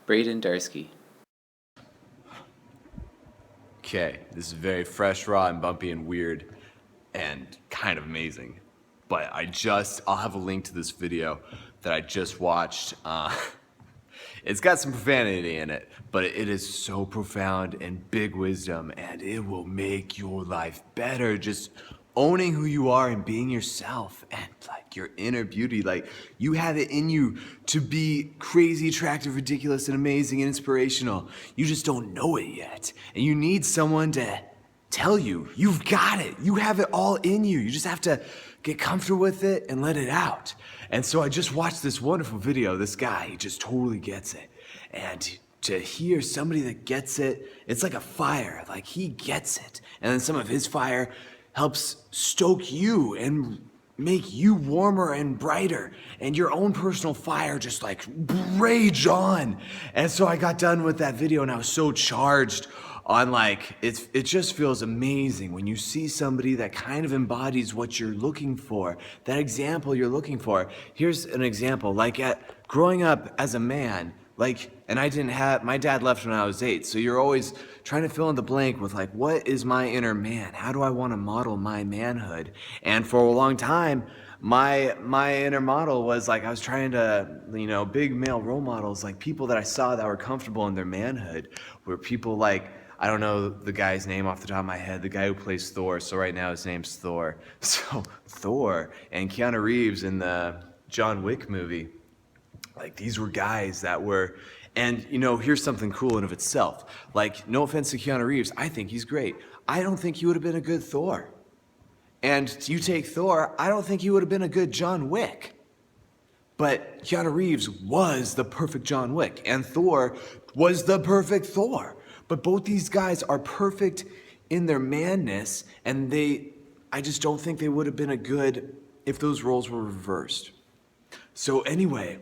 Braydin, Darskii. Okay, this is very fresh, raw, and bumpy, and weird, and kind of amazing. But I'll have a link to this video that I just watched. It's got some profanity in it, but it is so profound and big wisdom, and it will make your life better. Just owning who you are and being yourself and like your inner beauty. Like you have it in you to be crazy, attractive, ridiculous, and amazing and inspirational. You just don't know it yet. And you need someone to tell you, you've got it. You have it all in you. You just have to get comfortable with it and let it out. And so I just watched this wonderful video. This guy, he just totally gets it. And to hear somebody that gets it, it's like a fire. Like he gets it. And then some of his fire helps stoke you and make you warmer and brighter. And your own personal fire just like rage on. And so I got done with that video and I was so charged on like, it just feels amazing when you see somebody that kind of embodies what you're looking for, that example you're looking for. Here's an example, like growing up as a man, like, and my dad left when I was 8, so you're always trying to fill in the blank with like, what is my inner man? How do I want to model my manhood? And for a long time, my inner model was like, I was trying to, big male role models, like people that I saw that were comfortable in their manhood, were people like, I don't know the guy's name off the top of my head, the guy who plays Thor, so right now his name's Thor. So Thor and Keanu Reeves in the John Wick movie, like these were guys that were, and here's something cool in of itself. Like, no offense to Keanu Reeves, I think he's great. I don't think he would have been a good Thor. And you take Thor, I don't think he would have been a good John Wick. But Keanu Reeves was the perfect John Wick, and Thor was the perfect Thor. But both these guys are perfect in their manness, and I just don't think they would have been a good if those roles were reversed. So anyway,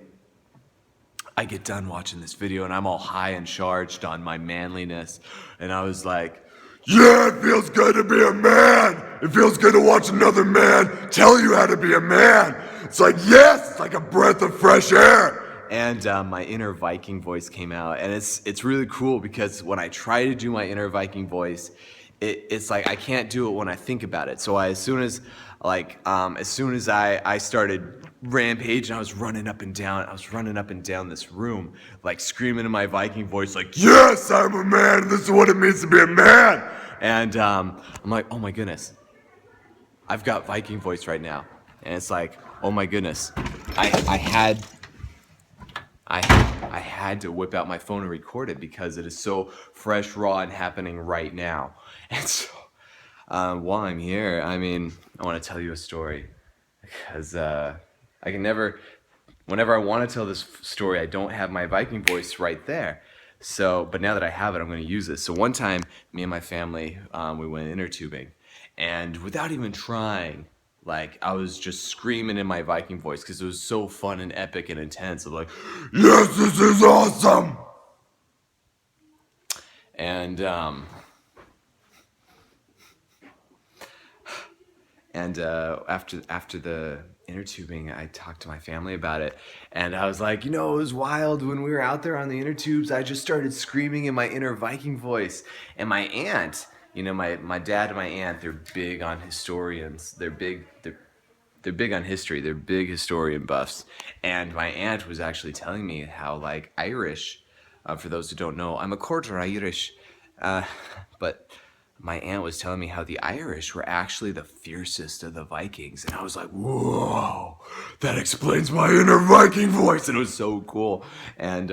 I get done watching this video and I'm all high and charged on my manliness, and I was like, yeah, it feels good to be a man. It feels good to watch another man tell you how to be a man. It's like, yes, it's like a breath of fresh air. And my inner Viking voice came out, and it's really cool because when I try to do my inner Viking voice, it's like I can't do it when I think about it. So as soon as I started rampaging, I was running up and down this room, like screaming in my Viking voice, like, yes, I'm a man. This is what it means to be a man. And I'm like, oh my goodness, I've got Viking voice right now, and it's like, oh my goodness, I had to whip out my phone and record it because it is so fresh, raw, and happening right now. And so, while I'm here, I want to tell you a story because whenever I want to tell this story, I don't have my Viking voice right there. So, but now that I have it, I'm going to use it. So one time, me and my family, we went inner tubing, and without even trying, like, I was just screaming in my Viking voice because it was so fun and epic and intense. I'm like, yes, this is awesome! And after the inner tubing, I talked to my family about it, and I was like, it was wild when we were out there on the inner tubes. I just started screaming in my inner Viking voice, and my aunt, my dad and my aunt, they're big on historians. They're big on history. They're big historian buffs. And my aunt was actually telling me how, like, Irish, for those who don't know, I'm a quarter Irish, but my aunt was telling me how the Irish were actually the fiercest of the Vikings. And I was like, whoa, that explains my inner Viking voice. And it was so cool. And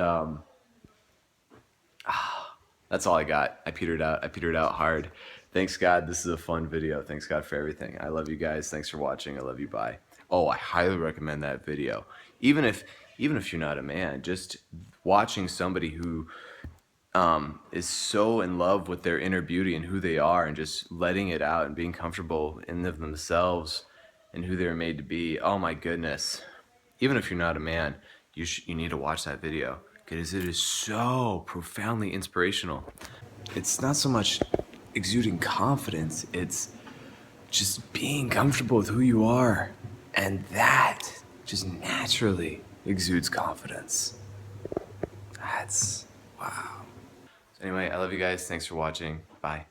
that's all I got. I petered out hard. Thanks God, this is a fun video. Thanks God for everything. I love you guys. Thanks for watching. I love you. Bye. Oh, I highly recommend that video. Even if you're not a man, just watching somebody who is so in love with their inner beauty and who they are, and just letting it out and being comfortable in themselves and who they're made to be. Oh my goodness. Even if you're not a man, you need to watch that video because it is so profoundly inspirational. It's not so much exuding confidence, it's just being comfortable with who you are, and that just naturally exudes confidence. That's, wow. So anyway, I love you guys. Thanks for watching. Bye.